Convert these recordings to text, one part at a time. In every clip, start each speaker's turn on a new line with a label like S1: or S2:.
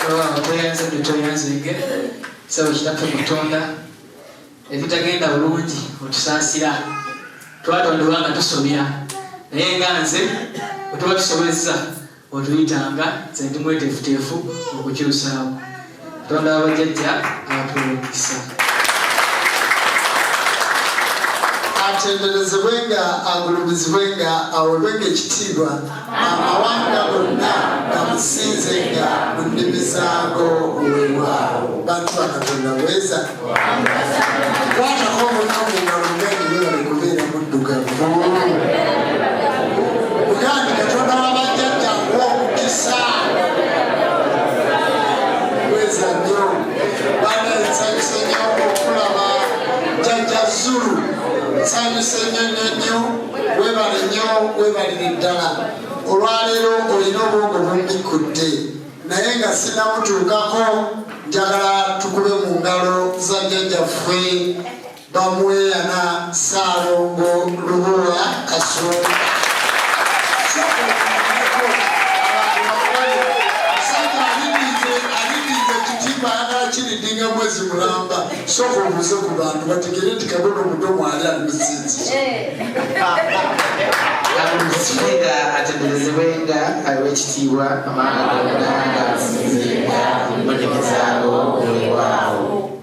S1: Toyanze bitoyanzege so kitaffe kutonda ebitagenda bulungi otusaasira twatondebwa nga tusobya naye nga nze otuba tusobezza otuyitanga nze ndi mweteefuteefu okukyusaawo tonda abajjajja abatuwulukisa
S2: atenderezebwenga agulumizibwenga awebwenga ekitiibwa amawanga gonna gamusinzenga mu nnimi zaago weewaawo bantu bakatonda bweza kwatako omunaku nga lugandi bwe bali kubeera muddugavu bugandi katonda wabajjajja ng'omukisa bweza nnyo banensanyusa nnyo okulaba jjajja Zulu nsanyuse nnyo webalire ddala olwaleero olina obwongo bumbikudde naye nga sinnamutuukako njagala tukube mu ngalo za jjajjaffe bamweyana Ssaalongo Lubowa Kasonga kiridinga mwezi mulamba soko obuze ku bantu bategere nti kabono omuto mwali alimusinzizo
S1: agulumizibwenga atenderezebwenga aw'ekitiibwa amawanga gonna gamusinzenga mu nnimi zaago weewaawo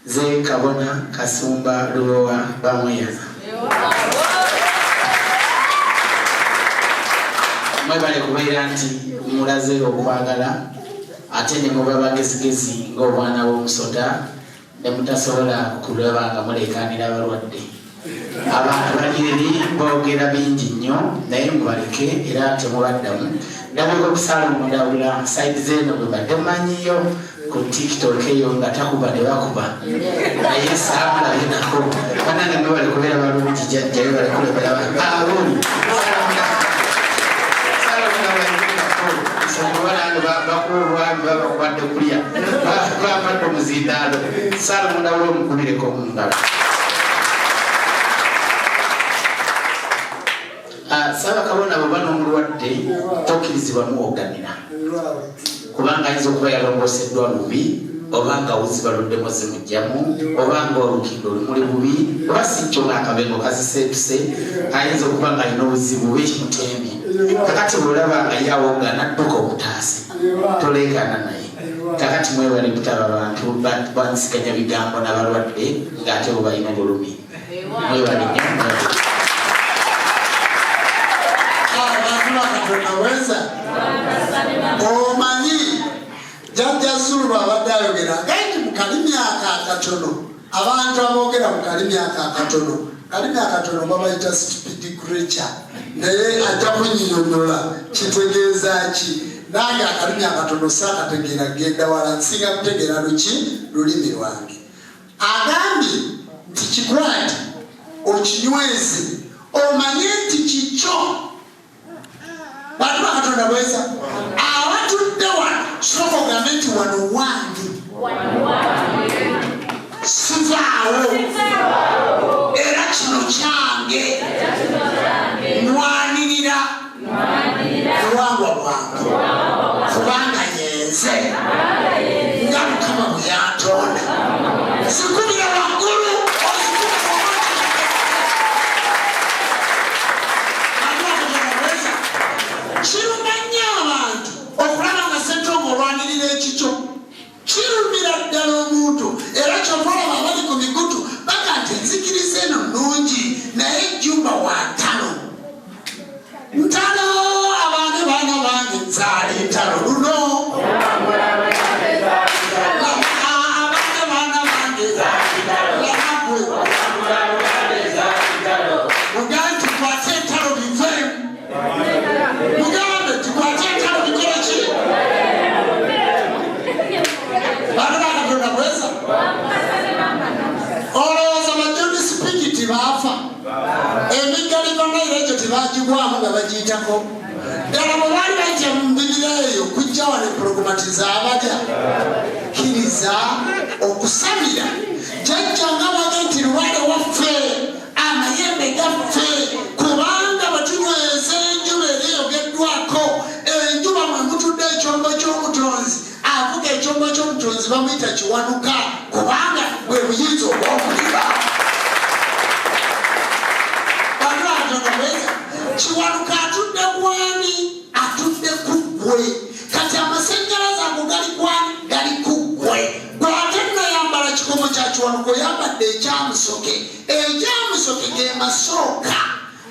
S1: ze Kabona Kasumba Lubowa bamweyaza mwebale kubeera nti mulaze okwagala ate ne muba bagezigezi ng'obwana bw'omusota ne mutasobola kulaba nga muleekaanira abalwadde abantu bali eri boogera bingi nnyo naye mubaleke era temubaddamu ndabeka okusaala omundawula saidi zeeno bwe badde mumanyiyo ku tiktok eyo nga takuba ne bakuba naye saamulabe nako banange mwebale kubeera balungi jjajjayo balekulebera abuuli bakuolwami babakubadde kulya bamadde omuzindaalo saala mundawula omukubireko omungalo Ssaabakabona bw'oba n'omulwadde tokkirizibwa muwoganira kubanga ayinza okuba yalongooseddwa lubi oba nga wuzi baluddemu zimugjamu oba nga olukindo lumuli bubi oba si kyo ng'akabengo kaziseetuse ayinza okuba nga alina obuzibu bw'ekimutembi kakati bw'olaba nga yawo nga nadduka obutaasi toleekaana naye kakati mwebale butaba bantu bansiganya bigambo n'abalwadde ng'ate bo balina obulumi mwebale nnyo
S2: aweza omanyi jjajja Zulu bw'abadde ayogera gaiti mu kalimyaka akatono abantu aboogera mu kalimyaka akatono babayita stupid creature naye ajja kunyinyonyola kitegeeza ki nange akalimya akatono saakategeera genda wala nsinga kutegeera luki lulimi lwange agambye nti kikwate okinyweze omanye nti kikyo bantu bakatonda bweza awatudde wano soka ogambe nti wano wange sivaawo era kino kyange nwanirira buwangwa bwange kubanga yenze nga Mukama bwe yantonda sikubira waggulu kiruma nnyo abantu okulaba nga Ssentongo olwanirira ekikyo kirumira ddala omuntu era kyovalaba abali ku mikutu baga nti enzikiriza eno nnungi naye ejjumba wa ntalo abange baana bange nzaala entalo luno abange baana bange mugambe tukwate entalo biveemu mugambe tukwate entalo bikole ki bantu bakatonda bweza olowooza bajoni sipikiti baafa emiggalivanaira ekyo tebagibwamu nga bagiyitako ddala bwe baali bajja mu mbibira eyo kujja wano eprogramatiza abaja kkiriza okusamira jjajja nga baga nti luwale waffe amayembe gaffe kubanga batunyweza enjuba era eyogeddwako enjuba mwe mutudde ekyombo ky'omutonzi bamuyita kiwanuka kubanga bwe buyinza obw'omuliba. Kiwanuka atudde gwani? Atudde ku ggwe. Kati amasannyalaze ago gali gwani? Gali ku ggwe. Bw'ate nayambala kikomo kya kiwanuka oyambadde ekyamusoke. Ekyamusoke ge masooka,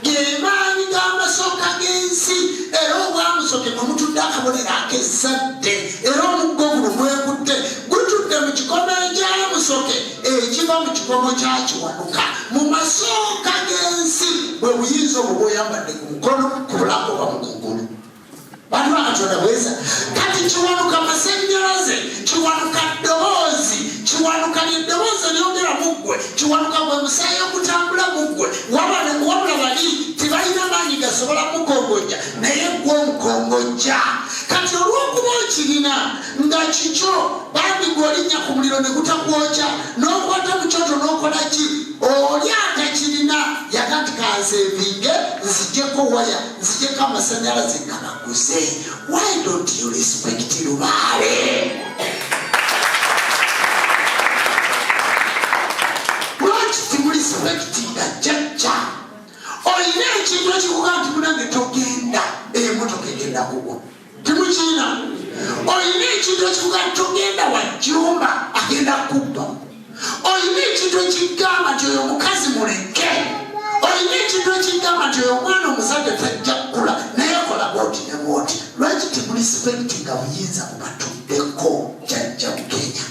S2: ge maanyi g'amasooka g'ensi. Era obwamusoke mwe mutudde akabonero ak'ezzadde. Era omuggo guno mwekutte gutudde mu kikomo ekyamusoke ekiva mu kikomo kya kiwanuka. Mu masooka g'ensi bwe buyinza obwo bw'oyambadde ku mukono, ku bulago oba mu kugulu. Bantu ba Katonda bweza. Kati kiwanuka masannyalaze, kiwanuka ddoboozi, kiwanuka ly'eddoboozi eryogera mu ggwe, kiwanuka gwe musaayi ogutambula mu ggwe. Wabula bali tebalina maanyi gasobola mukongojja, naye gwe omukongojja. Kati olw'okuba okirina nga kikyo, bambi gw'olinnya ku muliro ne gutakwokya, n'okwata mu kyoto n'okola ki? Oli atakirina yaga nti kanseevinge nzijjeko waya, nzijjeko amasannyalaze ganaguze. Why don't you respect Lubaale? Lwaki timulispektinga jjajja? Olina ekintu ekikuga nti munange togenda, emotoka egenda kugwa. Timukiina. Olina ekintu ekikuga nti togenda wajjumba agenda kubba. Olina ekintu ekigamba nti oyo omukazi muleke. Olina ekintu ekigamba nti oyo omwana omuzadde tajja kkula naye kola bwoti ne bwoti. Lwaki temulispektinga buyinza bubatuddeko jjajja mu Kenya?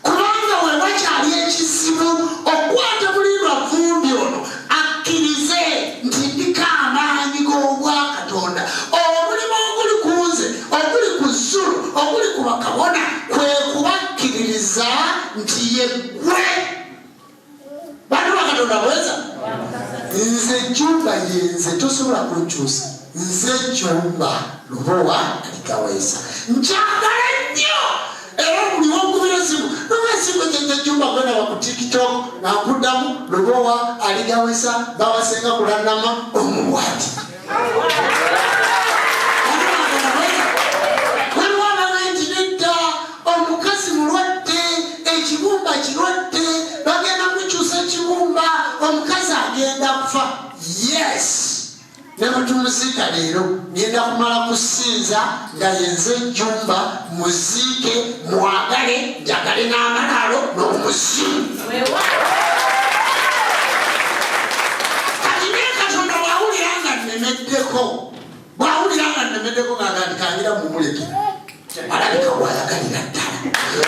S2: Kubanga we wakyali ekizibu okukwata mulindwa vumbi ono akkirize nti ndika amaanyi g'Obwakatonda. Omulimu oguli ku nze, oguli ku zzulu, oguli ku bakabona kwe kubakkiririza nti ye ggwe. Bantu ba Katonda bweza. Nze Jjumba yenze tosobola kunkyusa. Nze Jjumba Lubowa Aligawesa. Njagala nnyo. Era buli wokubira esimu n'obwesimu gyenje Jjumba gwendaba ku TikTok ng'akuddamu Lubowa Aligawesa bawasenga kulannama omubwati. Waliwo abamanyi nti nedda omukazi mulwadde, ekibumba kirwadde, bagenda mukyusa ekibumba, omukazi agenda kufa. Yes! Ne bwetumuzika leero ngenda kumala kusinza nga yenze Jjumba muziike mwagale njagale n'amalaalo n'omuzimu. Kati naye Katonda bw'awulira nga nnemeddeko ng'agandikangira mumuleke alabika bw'ayagalira ddala.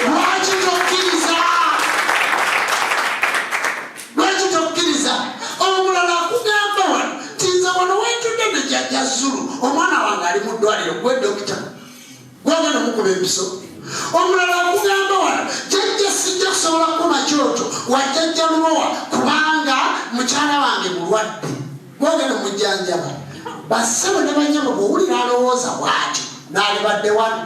S2: Lwaki tokkiriza? Lwaki tokkiriza? Omulala akugamba wano tinza wano wentudde ne jjajja Zulu, omwana wange ali mu ddwaliro gwe dokita gwagenda mukuba empiso. Omulala akugamba wano jjajja sijja kusobola kuba kyoto wa jjajja Lubowa kubanga mukyala wange mulwadde, gwagenda mujjanjaba. Bassebo ne banyama bw'owulira alowooza bw'atyo n'alibadde wano.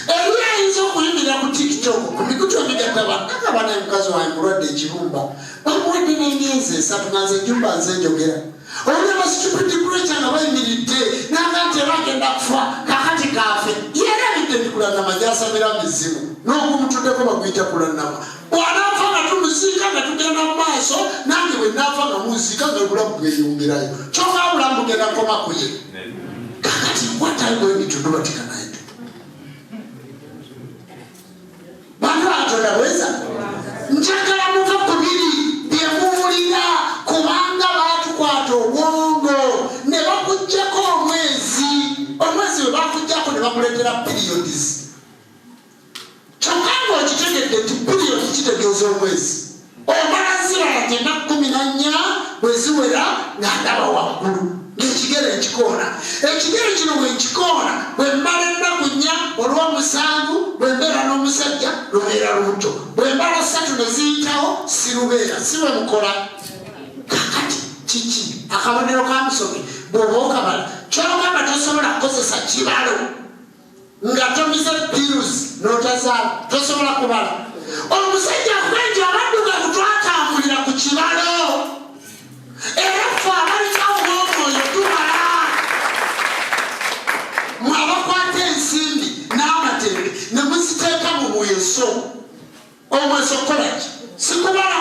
S2: Eri ayinza okuyimirira ku TikTok ku mikutu emigatta bakaka bana mukazi wange mulwadde ekibumba bamuwadde n'emyezi 3 nga nze Jjumba nze njogera. Olina basitupidi kuleca nga bayimiridde naga nti bagenda kufa kakati kafe. Yera abidde ndikulannama gyasamira mizimu n'ogumutuddeko baguyita kulannama. Bw'anaafa nga tumuziika nga tugenda mu maaso nange bwe naafa nga muziika nga obulamu bweyongerayo. Kyokka obulamu bugenda koma ku ye. Kakati what are you going to do tonight? Bantu ba Katonda bweza. Njagala muva ku biri bye muwulira kubanga baatukwata obwongo ne bakuggyako omwezi we bakuggyako ne bakuleetera periods. Kyokka ng'okitegedde nti period kitegeeza omwezi. Omala zibala 14 bwe ziwera ng'andaba waggulu ng'ekigere nkikoona. Ekigere kino bwe nkikoona bwe mmala ennaku 4 olw'omusanvu bwe mbeera n'omusajja lubeera lubuto. Bwe mbala 3 ne ziyitawo sirubeera si bwe mukola. Kakati kiki akabonero ka musoke bw'oba okabala kyogamba tosobola kukozesa kibalo nga tomize pills n'otazaala tosobola kubala. Omusajja akwenja abaddugavu twatambulira ku kibalo era ffe abalinawo n'omwoyo tubala. Mwabakwata ensimbi n'amatende ne omweso kola sikubala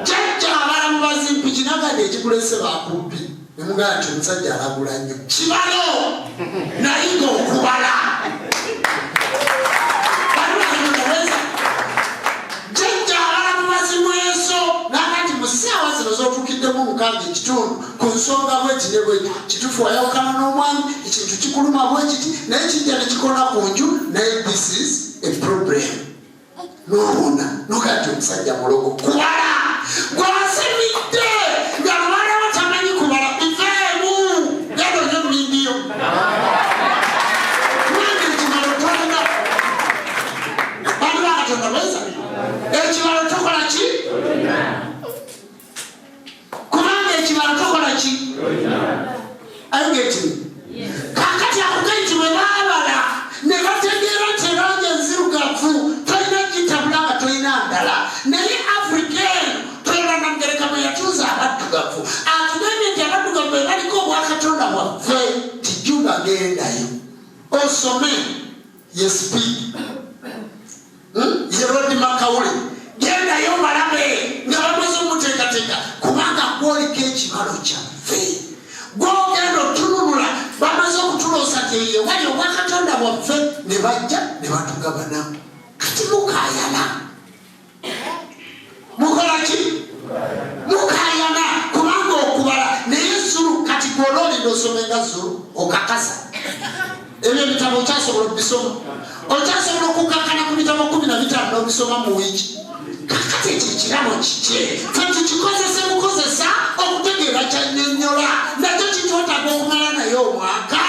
S2: jajja abalamu bazimpi kinagade ekikulese bakumpi nemugamba nti omusajja alagula nnyo kibalo nayiga okubala jajja abalamu bazimweso nakati musaawa zino zotukiddemu mukaaga ekitundu ku nsonga bweti ne bweti kitufu wayawukana n'omwami ekintu kikuluma bwekiti naye kijja nekikola ku nju naye this is a problem nobona nokati omusajja mulogo kubala gwasimidde nga lubala batamanyi kubala iveemu gado nyo mindiyo kubanga ekibalo tolina bali bakatonda bweza ekibalo tokola ki kubanga ekibalo tokola ki ayogeti kakati akugaiti bwe babala ne bategeera nti erangi enzirugavu tolina gitabulanga tolina ndala naye african tolina namugereka bwe yatuuza abaddugavu atugambye nti abaddugavu be baliko obwakatonda bwaffe tijjunga gendayo osome yespeak yerodi makawule gendayo balabe nga bamaze omuteekateeka kubanga gwoliko ekibalo kyaffe gwogenda otununula bamaze okutuloosa teye wali obwakatonda bwaffe ne bajja ne batugabanamu kati mukayana mukola ki mukayana kubanga okubala naye zulu kati gwoloolinda osomenga zulu okakasa ebyo ebitabo okyasobola okubisoma okyasobola okukakana ku bitabo 15 n'obisoma mu wiiki kakati ekyo ekirabo kikye fetukikozese bukozesa okutegeera kyannyonnyola nakyo kitwetaaga okumala naye omwaka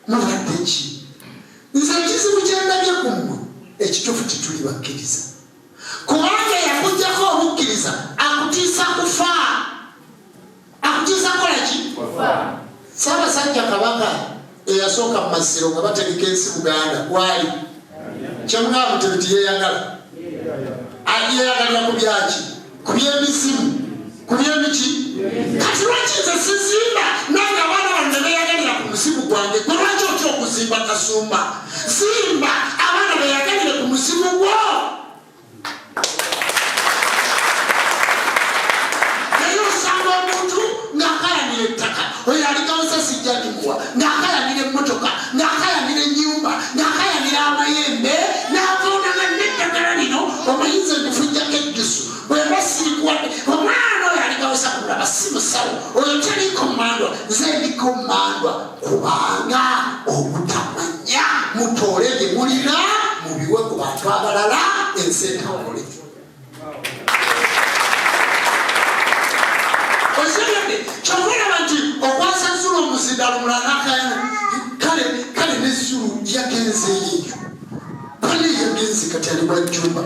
S2: mubadde ki nze ekizibu kyendabye ku mmwe ekituufu tituli bakkiriza kubanga yakujjako obukkiriza akutiisa kufa akutiisa kola ki Ssaabasajja Kabaka eyasooka mu Masiro nga bategeka ensi Buganda wali kyamugamba mutebiti yeeyagala yeeyagalira ku byaki ku by'emisimu ku by'emiki kati lwaki nze sizimba nange abaana bange beeyagalira ku musimu gwange gwe lwaki otya okuzimba kasumba zimba abaana beeyagalire ku musimu gwo naye osanga omuntu ng'akayanira ettaka oyo aligawuza sijjalimuwa ng'akayanira emmotoka ng'akayanira ennyumba ng'akayanira amayembe n'avaonanga n'eddagala lino omuyinza endifujjako eddusu bweba sirikuwadde omwana oyo aligawuza kulaba si musawo oyo taliko mmandwa nze ndiko mmandwa kubanga obutamanya mutoole bye mulina mubiwe ku bantu abalala ensi etawole osebedde kyokulaba nti okwasa zulu omuzindalo mulanakayana kale nezulu yagenzeeyo bali yagenze kati ali wajjumba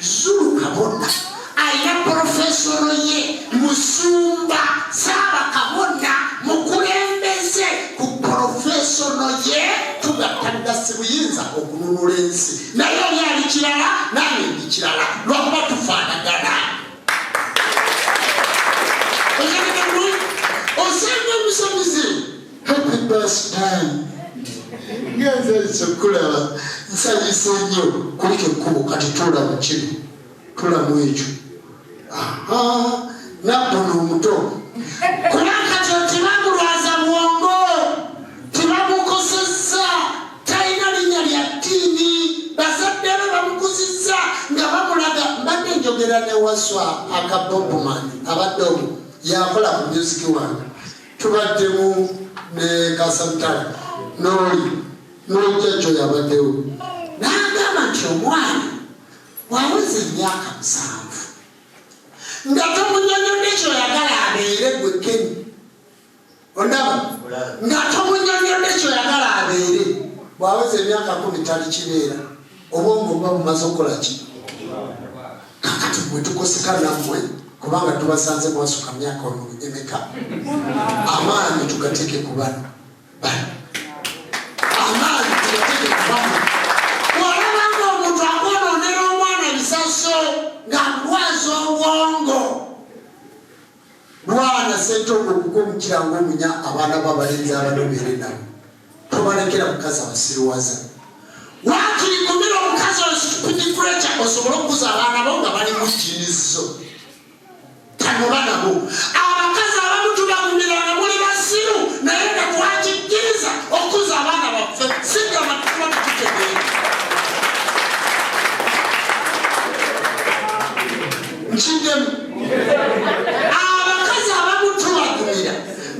S2: zulu kabona ayina porofesono ye musumba saaba kabona mukulembeze ku porofesono ye tugattanga sibuyinza okununula ensi naye oli ali kirala nange ndi kirala lwakuba tufaanagana osanga omusomizi happy birthday ngenze ekikulaba nsanyuse nnyo kuliko ekkubo kati tulamu kino tulamu ekyo nabbono omuto kubanga kyo tebamulwaza bwongo tebamukosezza talina linnya lya ddiini bazadde be bamukuzizza nga bamulaga mbadde njogera ne waswa akabobman abadde omu yakola ku musiki wange tubaddemu ne kasantala n'ojjajjo yabaddewo n'agamba nti omwana waweza emyaka 7 nga tomunyonyodde kyoyagala abeere gwe Keni ondaba nga tomunyonyodde kyoyagala abeere bwaweza emyaka 10 tali kibeera obwongo buba bumaze okukola ki kakati mwe tukoseka nammwe kubanga tubasanze mwasuka myaka emeka amaanyi tugateeke ku bano amaanyi tugateeke ku bano bw'olabanga omuntu akwonoonera omwana ebisaso ng'amulwaza obwongo lwana sente ogwo okukumukira ng'omunya abaana b'abalenzi abanobeere nabo tobalekera mukazi abasirwaza wakiri kumira omukazi oyo pressure osobola okuza abaana bo nga bali mu jinizo tanoba nabo abakazi abamu tubagumiranga muli basiru naye nga twakikiriza okuza abaana baffe singa matuba tutegeera nkidemu abakazi abamu tubagumira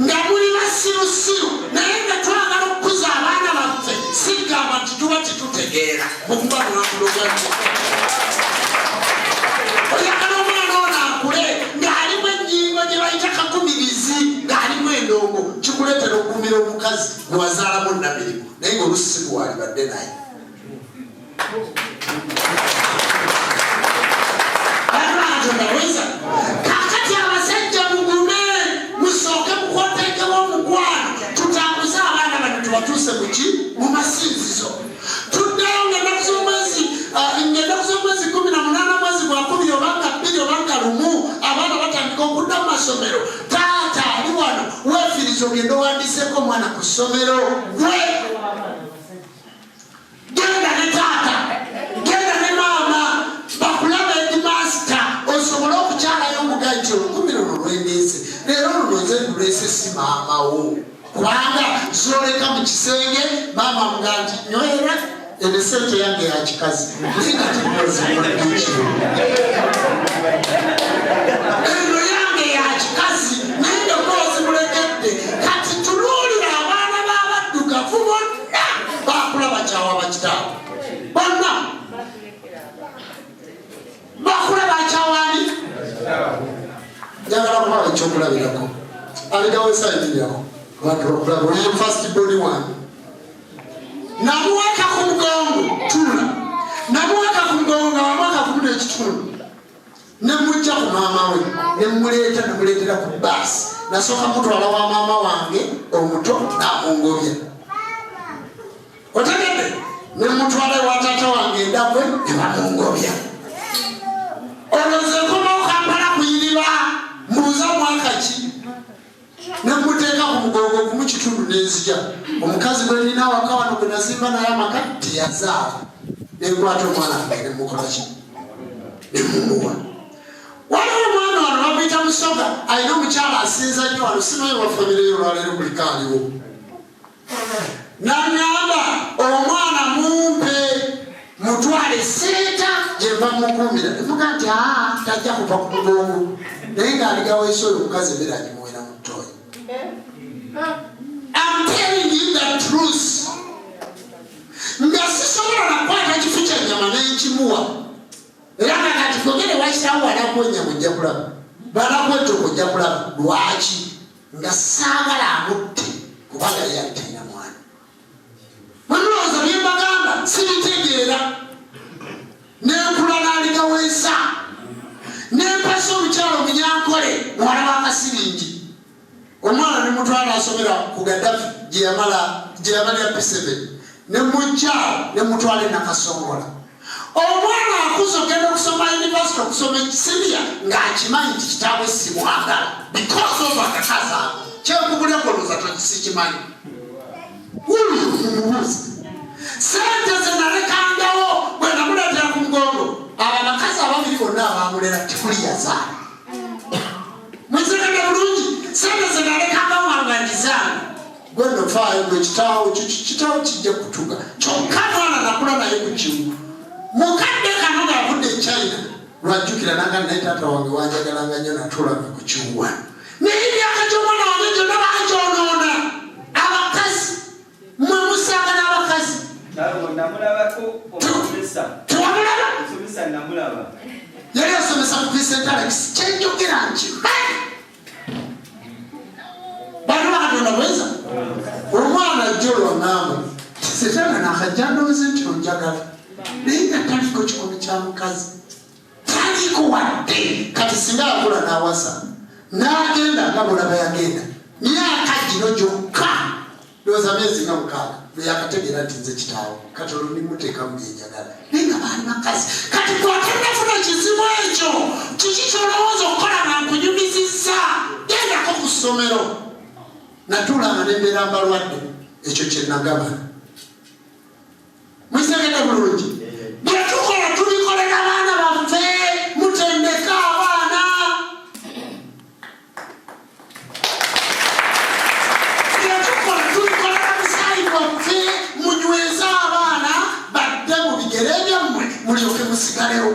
S2: nga muli basirusiru naye nga twagala okuza abaana baffe sigamba nti tuba titutegeera mukuba mwakulogati oyagala omwana ono akule ng'alimu ennyingo gye bayita kakumirizi ng'alimu endongo kikuleetera okugumira omukazi gwe wazaalamu nnabirimu naye ng'olusi sigwalibadde naye kakati abasajja mugume musooke mukwoteekewo omukwano tutambuze abaana bano tubatuuse muki mu masinzizo tuddeyo ng'ennaku z'omwezi 18 mwezi gwa 10 obanga 2 obanga 1 abaana batandika okudda mu masomero taata ali wano weefiriza ogenda owandiiseeko omwana ku ssomero gwe genda ne taata genda ne maama bakulaba edimasta osobola okukyalayo omugayi ti olukumi luno lwendeese leero luno nze nduleese si maamawo kubanga zoleka mu kisenge maama muga nti nywera enesente yange ya kikazi ninga timuzimuddikiro eno yange ya kikazi naye muzimulegedde kati tuluulira abaana b'abaddugavu bonna bakula bakyawa bakitaabwe bonna bakula bakyawani njagala kubawa ekyokulabirako aligawo esayinirako abantu bakulaba oyo first body one namuweka ku mugongo tula namuweka ku mugongo nga wamwaka kumi n'ekitundu nemujja ku maama we nemuleetera ku baasi nasooka mutwala wa maama wange omuto n'amungobya otegedde nemutwala ewa taata wange endakwe nebamungobya olwozekomawo kampala kuyiriba mbuuza mwaka ki nemuteeka ku mugongo gumu kitundu n'enzija omukazi gwe nina awaka wano gwe nazimba naye amaka teyazaala nenkwata omwana wange nemukola ki nemumuwa waliwo omwana wano bamuyita musoga alina omukyala asinza nnyo wano simanyi wa famire yo olwaleero kulikaaliwo naŋŋamba omwana mumpe mutwale seeta gyemba mukuumira nemuga nti tajja kuva ku mugongo naye ng'aligawo esi oyo omukazi ebeera agimuwera mu ttooyi I'm telling you the truth. Nga sisobola nakwata ekifu ky'ennyama n'enkimuwa era nga kati kogere wakirawo walakuennyama ojja kulaba balakwetoko ojja kulaba lwaki nga saagala amutte kubanga yali talina mwana mulowooza byembagamba sibitegeera nenkula n'aligaweesa nempasa omukyalo omunyankole muwala w'akasiringi omwana nemutwala asomera ku Gaddafi gye yamalira P7 nemujja nemutwala nakasongola omwana akuza ogenda okusoma university okusoma ekisibya ng'akimanyi nti kitaabwe simwagala because of akakaza kyekubulya kolooza tokisikimanyi umubuuzi sente zenalekangawo bwe namuleetera ku mugongo abo abakazi ababiri bonna abamulera tikuli yazaala mwezekede bulungi sente zenalekangawo wangandizaana gwe nofaayo gwe kitaawo kijja kutuga kyokka mwana nakula naye ku kimu mukadde kano ng'avudde e China lwajjukira nanga naye taata wange wanjagalanga nnyo natulanga ku kiwuwa naye emyaka gy'omwana wange gyonna bagyonoona abakazi mwe musanga n'abakazi
S3: namulaba
S2: yali asomesa ku Vincent Alex kyenjogera nkimanyi bano bakatonda bweza omwana jjo lwangamba setaana nakajja ndowooza nti onjagala naye nga taliko kikomi kya mukazi taliko wadde kati singa akula n'awasa n'agenda nga bulaba yagenda myaka gino gyokka ndowooza myezi nga 6 lwe yakategeera nti nze kitaawo kati olwo nimuteekamu byenjagala naye nga baali bakazi kati kwatannafuna kizibu ekyo kiki kyolowooza okukola nga nkunyumizizza gendako ku ssomero natuulanga nembeera mbalwadde ekyo kyenagabana mwisegede bulungi byetukola tubikola musigalewo.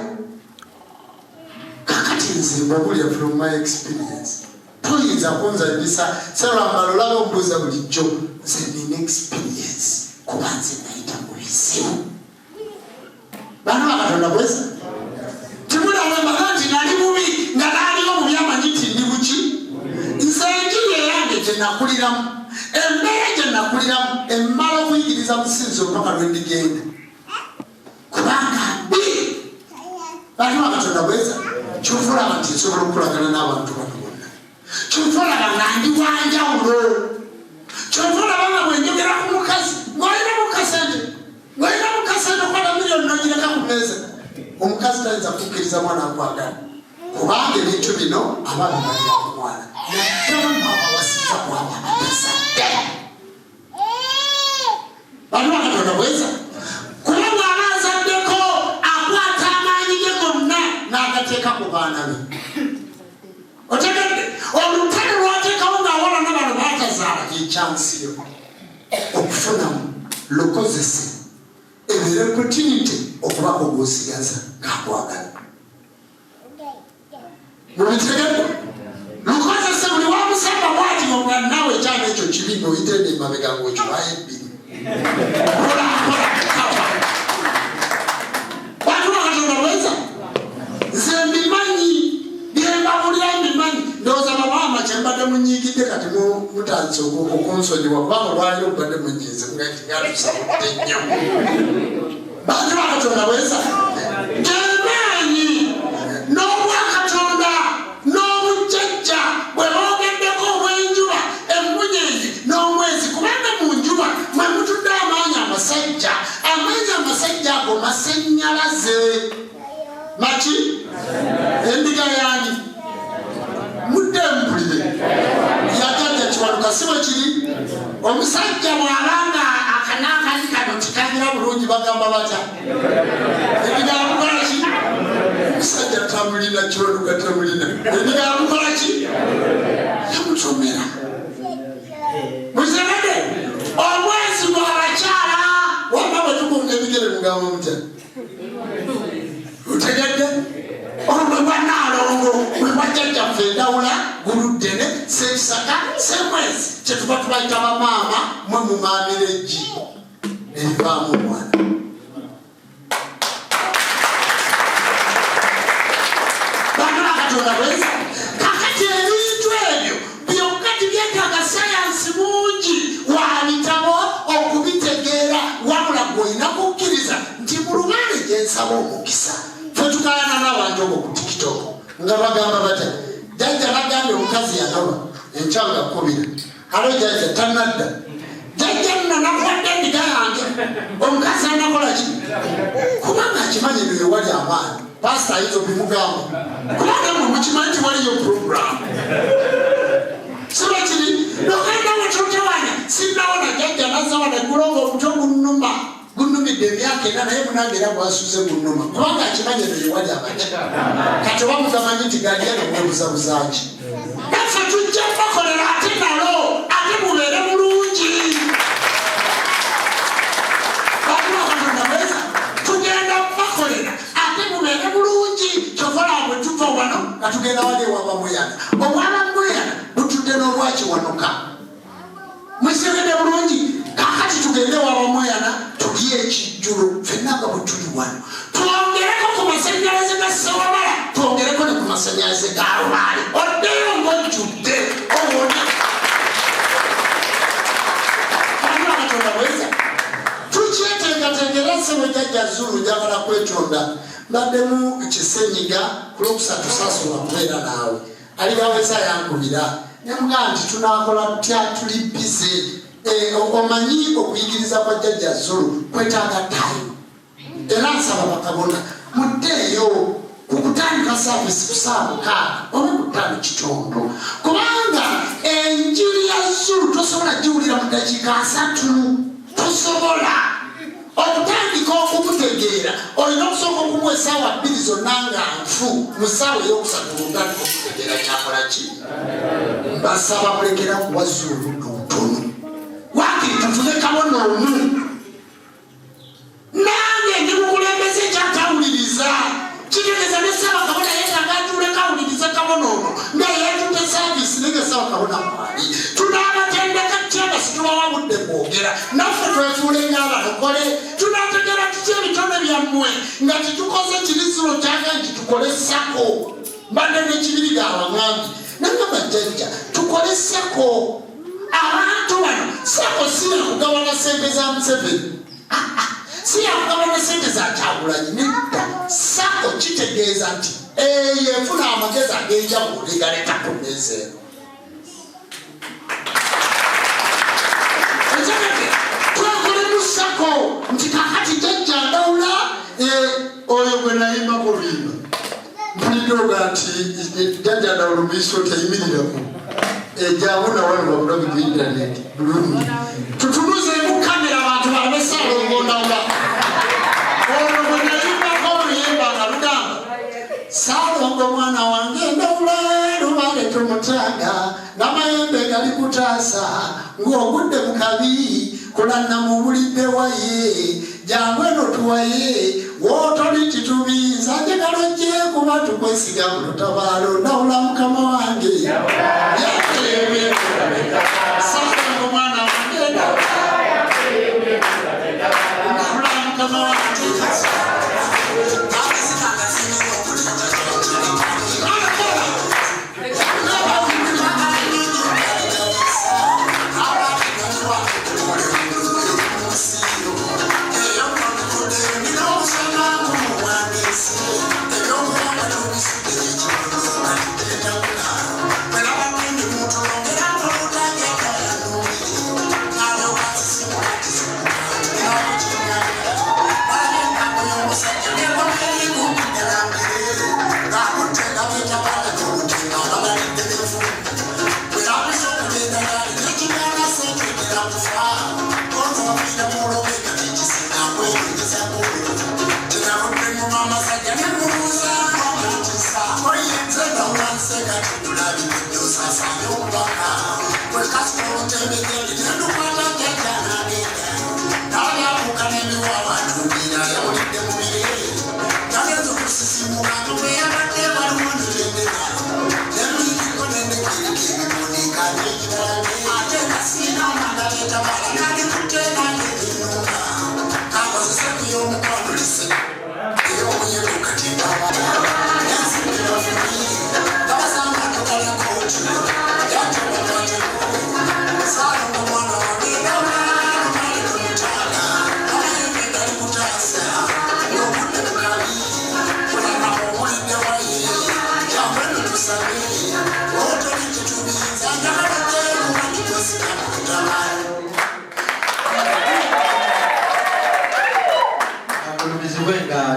S2: Kakati nze mbabulira from my experience. Toyinza kunzanyisa Saramba lolaba ombuuza bulijjo nze nina experience kuba nze nayita mu bizibu. Bano Katonda bweza timulaba nti nali mubi nga naaliwo mu byamanyi nti ndi buki. Nze enjiri eyange gye nakuliramu, embeera gye nakuliramu emmala okuyigiriza musinzo mpaka lwe ndigenda kubanga mbi. Bano Katonda bweza kyofulaba nti nsobola okukolagana n'abantu bano bonna. Kyofulaba nga ndi wanjawulo. Kyofulaba nga bwenjogera ku mukazi ng'olina mukasente okwata miliyoni n'ogireka ku mmeeza. Omukazi tayinza kukkiriza mwana akwagala kubanga ebintu bino abaana balira ku mwana naddala mwabawasiza kwaba abatazadde. Bano Katonda bweza kuba bw'aba azaddeko akwata amaanyi ge gonna n'agateeka ku baana be. Otegedde olutalo lwateekawo ng'awalana bano baatazaala ekyansiyo okufunamu lukozese ebeera opportunity okubako gw'osigaza ng'akwagala. Mubitegedde lukozese buli wamusamba bwati nga naawe ekyana ekyo kibi ng'oyitende emabega ng'okiwayo ebbiri. Bantu ba Katonda bweza nze mbimanyi byembabulira mbimanyi ndowooza bamaama kyembadde munyiigidde kati mutandise okunsonyiwa kubanga lwaliro obadde munyiize ngatusabudde nnyo. Bantu ba Katonda bweza gemaanyi n'obwakatonda n'obujjajja bwe boogeddeko obw'enjuba emunyenzi n'omwezi kubanga mu njuba mwe mutudde amaanyi amasajja ago masennyalaze maki endiga yani mudde mpulire yajjajja kiwaluka sibo kiri omusajja bw'abanga akanakali kano tikagira bulungi bagamba batya endiga yamukola ki omusajja tamulina kiwaluka tamulina endiga yamukola ki yamutomera muzegede omwezi gw'abakyala wamba bwe tukunga ebigere mugamba mutya utegedde olwe bwanaalongo bwe bwajjajjaffe endawula guluddene sekisaka semwezi kyetuba tubayita bamaama mwe mumaamira eggi erivaamu omwana. Bana Katonda bweza kakati ebintu ebyo byokka tibyetaaga sayansi mungi wabitabo okubitegeera wabula gw'olina kukkiriza nti mu lubaale gye nsaba omukisa. Ffe tukalana n'abantu okwo ku TikTok nga bagamba batya jjajja bagambye omukazi yanawa enkyanga kkubira alo jjajja tanadda jjajja nno nakuwadde endiga yange omukazi anakola ki kubanga akimanyi eyo ewali amaanyi pasita ayinza obimugamba kubanga mwe mukimanyi nti waliyo puroguramu siba kiri nogenda wetutewanya sinawona jjajja nazawana gulonga omutwe gunnuma gunnumidde emyaka ena naye munange era gwasuze gunnuma kubanga akimanyi eyo ewali amaki kati oba mugamanyi nti galyano mwebuzabuzaaki naffe tujja bakolera ate nalo ate mubeere bulungi. Bakuma Katonda bweza tugenda bakolera ate mubeere bulungi kyokola bwe tuva wano nga tugenda wali ewabamuyana obwabamuyana butudde n'olwakiwanuka mwisegede bulungi kakati tugende wabamuyana tulye ekijjulo ffenna nga bwe tuli wano twongereko ku masannyalaze ga sewamala twongereko ne ku masannyalaze ga lubaale oddeyo ng'ojjudde owona. Bakuma Katonda bweza tukyeteekateekera ssebo jjajja Zulu njagala kwetonda mbaddemu kisenyiga ku lwokusatu saasula kubeera naawe ali baweza yankubira nemugamba nti tunaakola tutya tuli bize omanyi okuyigiriza kwa jjajja Zulu kwetaaga time era nsaba bakabona muddeeyo kukutandika saavisi ku ssaawa 6 oba ku 5 kitondo kubanga enjiri ya Zulu tosobola giwulira mu dakiika 3 tosobola okutandika okumutegeera olina okusooka okumuwa essaawa 2 zonna nga nfu mu ssaawa ey'okusatu olutandika okutegeera kyakola ki. Mbasaba mulekera kuwa Zulu lutono wakiri tufune kabona omu nange ndi mukulembeze kyatawuliriza mwefuule ng'abalokole tunategera tuti ebitone byammwe nga titukoze kiriziro kyaka nti tukole sako mbadde nekibiriga awaŋŋambi nangamba jjajja tukole sako abantu bano sako si yakugabana sente za Museveni si yakugabana sente za Kyagulanyi nedda sako kitegeeza nti efuna amagezi ag'enjawulo legaleta ku mmeeza eno twakolemu sako nti kakati jjajja ndawula oyo gwe nayimbako luyimba mpuliddeoga nti jjajja ndawula omuyiso teyimirirako ejabuna wano wabulabi ku intaneti bulungi tutunuzeemu kamera abantu balabe Ssaalongo Ndawula ono gwe nayimbako oluyimba nga lugamba Ssaalongo mwana wange Ndawula lubaale tumutanga n'amayembe gali kutaasa ng'ogudde mu kabi kulanna mu bulidde waye jangu eno tuwaye wootoli titubinza njagala ojje kuba tukwesiga mu lutabaalo Ndawula mukama wange Ssaalongo mwana wange Ndawula mukama wange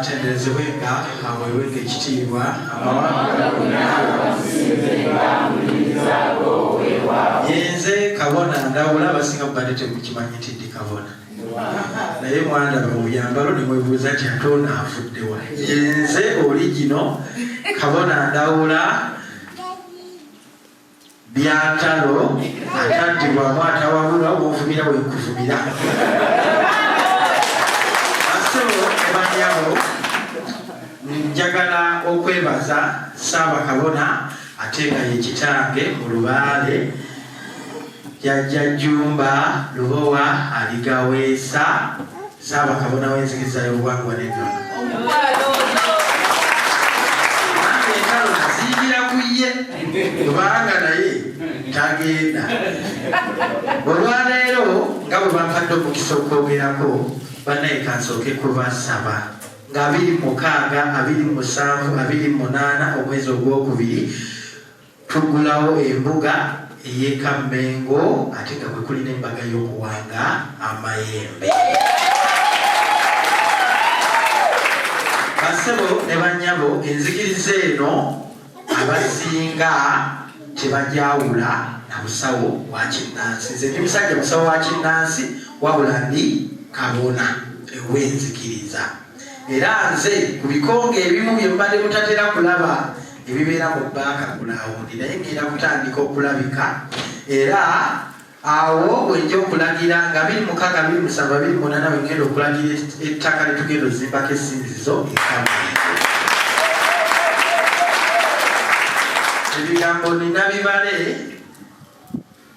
S3: atenderezebwenga awewenga ekitiibwa yenze Kabona Ndawula abasinga mubadde temukimanyi nti ndi Kabona naye mwandaba mu byambalo ne mwebuuza nti ate ono afudde wa yenze oligino Kabona Ndawula byatalo ataddibwamu atawabulwa wonfumira wenkufumira Ebanyabo njagala okwebaza Ssaabakabona ate nga ye kitange mu Lubaale Jjajja Jjumba Lubowa aligaweesa Ssaabakabona w'enzikiriza y'obuwangwa n'ennono entalo naziigira ku ye kubanga naye tagenda olwaleero nga bwe bampadde omukisa okwogerako banaye kansooke kubasaba nga 26, 27, 28 omwezi ogwokubiri tugulawo embuga ey'Ekammengo ate nga kwe kuli n'embaga y'okuwanga amayembe. Basebo ne bannyabo enzikiriza eno abasinga tebajawula na busawo wa kinnansi. Nze ndi musajja musawo wa kinnansi wabula ndi Kabona ew'enzikiriza. Era nze ku bikonge ebimu bye mbadde mutatera kulaba ebibeera mu background naye ngenda kutandika okulabika era awo bwenja okulagira nga 26, 27, 28 bwengenda okulagira ettaka litugenda ozimbako essinzizo eKammengo. Ebigambo nina bibale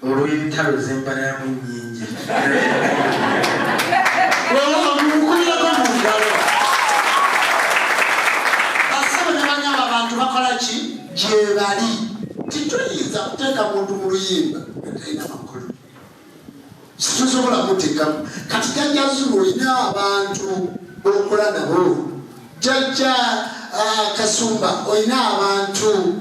S3: olw'ebitalo zembalamu nnyingi
S2: gye bali. Tituyinza kuteeka muntu mu luyimba atalina makulu. Situsobola muteekamu. Kati Jjajja Zulu olina abantu b'okola nabo. Jjajja Kasumba olina abantu.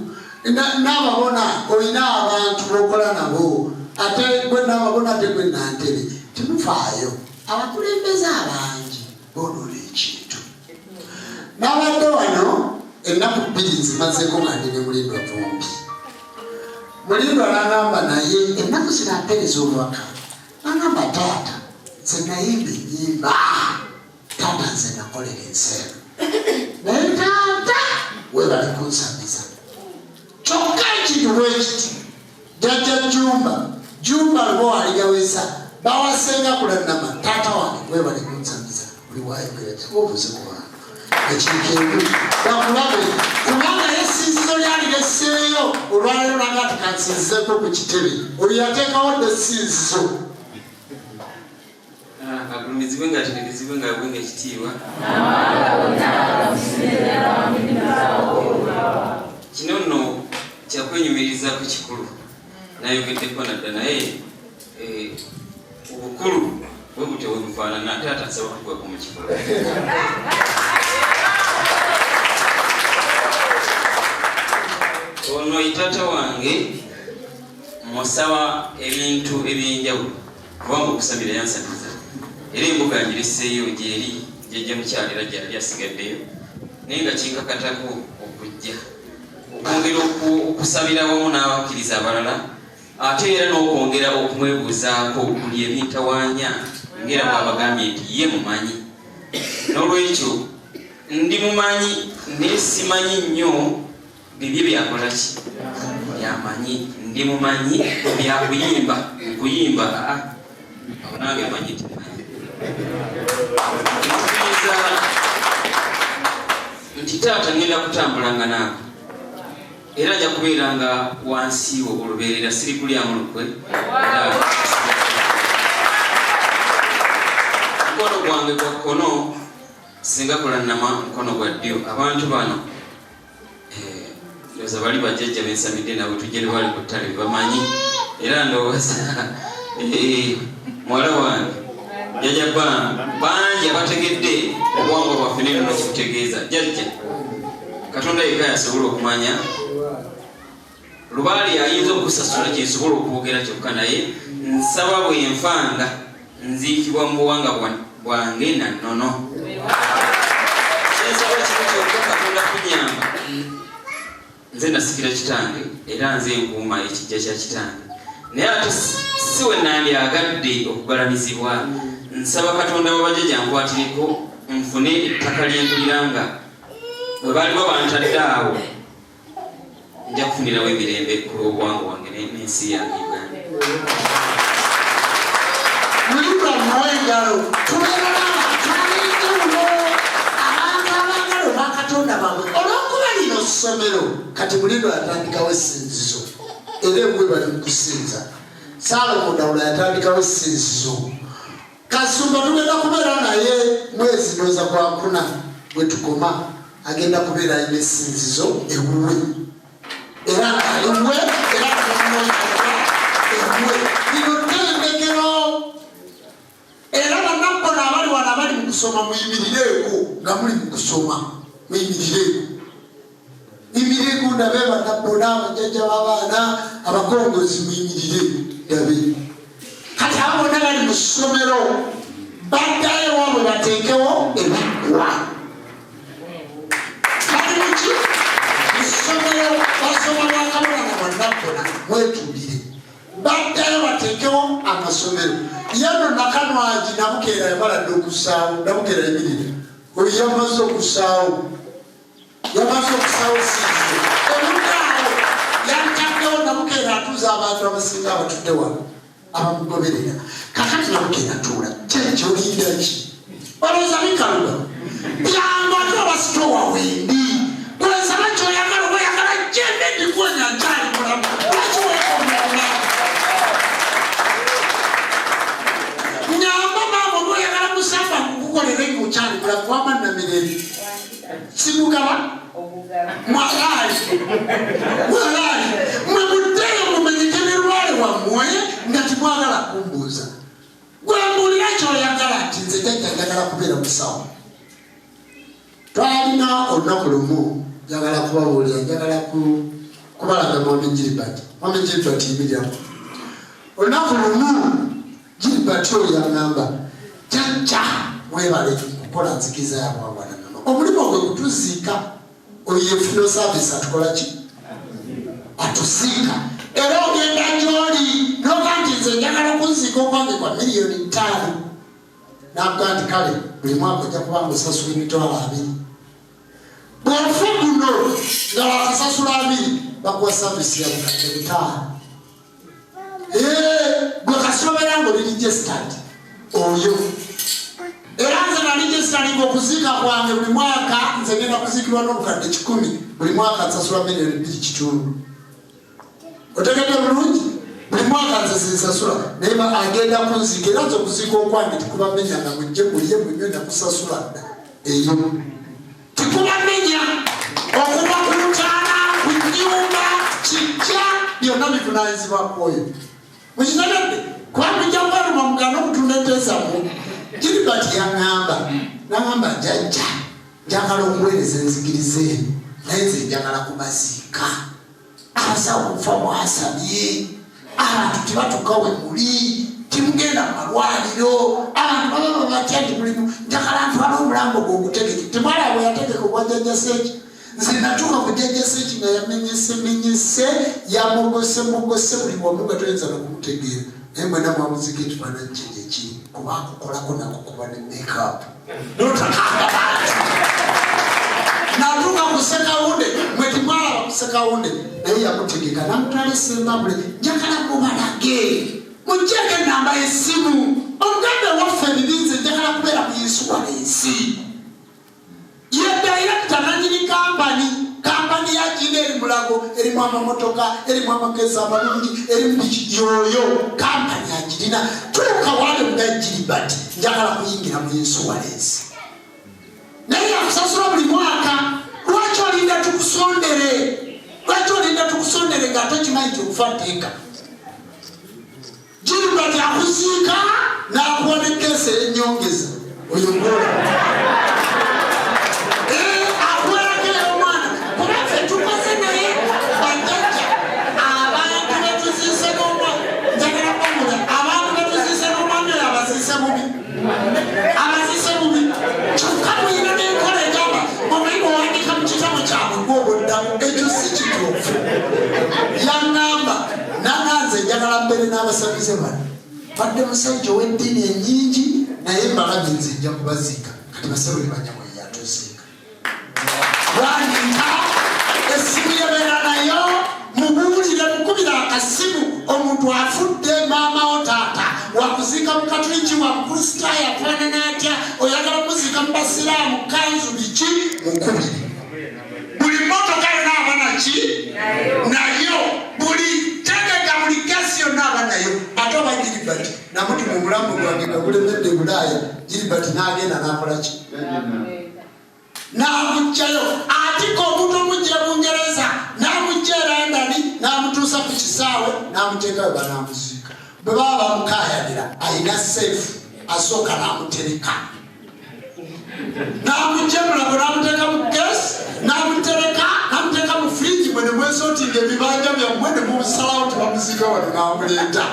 S2: N'ababona olina abantu b'okola nabo. Ate gwe n'ababona ate gwe Nantebe. Timufaayo. Abakulembeze abangi bonoona ekintu. N'abadde wano ennaku 2 zimazeeko nga ndi ne Mulindwa Vumbi. Mulindwa n'agamba naye ennaku zino apereza obubaka. N'agamba taata nze nayimba ennyimba. Taata nze nakolera enseero. Naye taata weebale kunsamiza. Kyokka ekintu bwekiti Jjajja Jumba lwo aligawesa bawasenga kulannama taata wange weebale kunsamiza buli waayogera kyobuuze kubanga ekintu bakulabe kubanga yesinzizo lyali lesseeyo olwaleero nanga tikansinzizeeko ku kitebe oyo yateekawo dde essinzizo
S4: agulumizibwe nga atereezebwe nga abwenga ekitiibwa kino nno kyakwenyumiriza ku kikulu nayogeddeko nadda naye obukulu bwe butyo bwe bufaanana ate atasaba kugwako mu kikulu. Ono itaata wange musaba ebintu ebyenjawulo kubanga okusabira yansamiza era embuga ngireseeyo gyeri jjajja mukyalira gyali asigaddeyo naye nga kinkakatako okujja okwongera okusabira wamu n'abakkiriza abalala ate era n'okwongera okumwebuuzaako buli ebintawaanya ngera bw'abagambye nti ye mumanyi n'olwekyo ndi mumanyi naye simanyi nnyo bibye byakola ki byamanyi ndi mumanyi byakuyimba nkuyimba awo nange manyi timanyi nkiriza nti taata ngenda kutambulanga naako era nja kubeeranga wansi wo olubeerera siri kulyamu lukwe mukono gwange gwa kkono singa kulannama mukono gwa ddyo abantu bano ndowooza bali bajjajja bensamidde nabwe tujje ne bali ku ttale bamanyi era ndowooza muwala wange jjajja bangi abategedde obuwangwa bwaffe n'ennono kikutegeeza jjajja Katonda yekka yasobola okumanya lubaali ayinza okusasula kyensobola okwogera kyokka naye nsaba bwenfanga nziikibwa mu buwanga bwange na nnono kyensaba kimu kyokka Katonda kunyamba nze nasikira kitange era nze nkuuma ekijja kya kitange naye ate si we nandyagadde okugalamizibwa nsaba Katonda wabajjajja nkwatireko nfune ettaka lyengulira nga bwe baaliwo bantadde awo nja kufunirawo emirembe ku lw'obuwangwa wange n'ensi yange Uganda.
S2: Mulindwa mwengalo tubeera n'abantu ab'enjawulo abantu abaagala olwa Katonda baabwe olw'okuba lino ssomero kati Mulindwa yatandikawo essinzizo era ebwe bali mu kusinza Salomo Ndawula yatandikawo essinzizo Kasumba tugenda kubeera naye mwezi ndowooza gwa 4 bwe tukoma agenda kubeera alina essinzizo ewuwe era aliwe era ewuwe lino ttendekero era bannakkono abali wano abali mu kusoma muyimirireeko nga muli mu kusoma muyimirireeko ndabe bannabbona abajjajja b'abaana abakongozi muyimirire ndabe kati abo bonna bali mu ssomero baddayo waabwe bateekewo ebiggwa basoma lwakabona na bannakkola mwetuulire baddayo bateekewo amasomero yano nakanwagi nabukeera yabaladde okusaawo nabukeera yamirire oyo yamaze okusaawo sinzizo ebudaawo yantaddewo nabukeera atuuza abantu abasinga abatudde wano abamugoberera kakati nabukeera tuula kyekyolinda ki balooza bikaluga byangu ate abasitowa wendi kwensaba kyoyagala oba oyagala jembe ndikwenya nkyali mulamu lwakiwekomona nyamba maama oba oyagala musamba mukukolere ngaokyali mulamu wama namirembe simugaba mwalali mwe muteyo mumenyekere lwale wammwe nga timwagala kumbuuza gwembulira kyoyagala nti nze njagala kubeera musawo. Twalina olunaku lumu njagala kubabuulira njagala kubalaga Mwami Gilbert yimiriramu. Olunaku lumu Gilbert oyo yaŋŋamba jjajja mwebale kukola nzikiza yabwawananono omulimu gwe kutuziika oyo yefuno service atukola ki atuziika era ogenda gy'oli noga nti nze njagala okunziika okwange kwa $5,000,000 nakuga nti kale buli mwaka ojja kubanga osasula $2,000 bw'ofa guno nga wakasasula 2 bakuwa service ya bukadde 5 gwe kasobera ng'oli registered oyo era nze na registered ng'okuziika kwange buli mwaka nze ngenda kuziikirwa n'obukadde 10 buli mwaka nsasula $2,500,000 otegedde bulungi buli mwaka nze zinsasula naye agenda kunziika era nze okuziika okwange tikubamenya nga mujje mulye munywe nakusasula dda eyo tikubamenya okuba ku lutaana ku nnyumba kijja byonna bivunaanyizibwa kwoyo mukitegedde kuba mujja kubaluma mugana okutunda enteesamu. Gilbert n'aŋŋamba jjajja njagala okuweereza enzikiriza eno naye nze njagala kubaziika abasawo okufa mwasabye abantu tebatuuka we muli timugenda mu malwaliro abantu baba batya nti mulimu njagala ntwala omulambo gwe ogutegeke temwala bwe yategeka ogwa jjajja Seeki nze natuuka ku jjajja Seeki nga yamenyesemenyese yamugose buli wamu nga toyinza n'okumutegeera naye mwena mwamuziika ekifaananyi kye gyekiri kuba akukolako nakukuba ne makeup notakanga bantu natuuka ku sekawunde mwe timwalaba ku sekawunde naye yamutegeka namutwala esembabule njagala mubalage mujjeko enamba y'essimu omugambe waffe ebibinze njagala kubeera mu insuwalensi ye dayirekita nanyini kampani ya Gina eri Mulago erimu amamotoka erimu amagezi amalungi erimu biki yoyo kampani agirina tuuka wale muga Gilbert njagala kuyingira mu insuwalensi naye akusasula buli mwaka lwaki olinda tukusondere nga tokimanyi nti okufa nteeka. Gilbert akuziika n'akuwa ne keesi ey'ennyongeza oyo ngola akwerageyo omwana kuba ffe tukoze naye bajjajja abantu betuziise n'omwana njagala kwamula abantu betuziise n'omwana oyo abaziise bubi kyokka muyina n'enkola egamba omulimu owandika mu kitabo kyabwe gw'obuddamu ekyo si kituufu. Yaŋŋamba nanganze njagala mbeere n'abasabize bano badde musajja ow'eddiini ennyingi naye mbalabye nze nja kubaziika kati basebuli banyamwe yatuziika lwandika essimu yabeera nayo mubuulire mukubira akasimu omuntu afudde maamawo taata wakuziika mu katuliki wa mukristaayo afaanana atya oyagala muziika mu basiraamu kanzu biki mukubire buli motoka yonna aba naki nayo buli tegeka buli gasi yonna aba nayo ate oba Gilbert namuti mu mulambo gwange nga gulemedde Bulaaya Gilbert n'agenda n'akola ki n'amugjayo atika omuntu omuggira Bungereza n'amugja e London n'amutuusa ku kisaawe n'amuteekayo banaamuziika bwe baba bamukaayanira ayina seefu asooka n'amutereka n'amugja Mulago n'amuteeka mu gesi n'amuteeka mu fridge mwe ne mwesootinga ebibanja byammwe ne mumusalawo tebamuziika wano n'amuleeta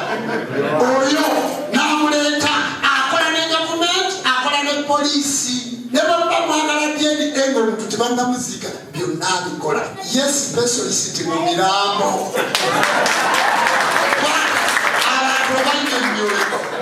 S2: oyo n'amuleeta akola ne gavumenti akola ne poliisi ne baba mwagala DNA ng'omuntu tebannamuziika byonna abikola ye specialist mu mirambo abantu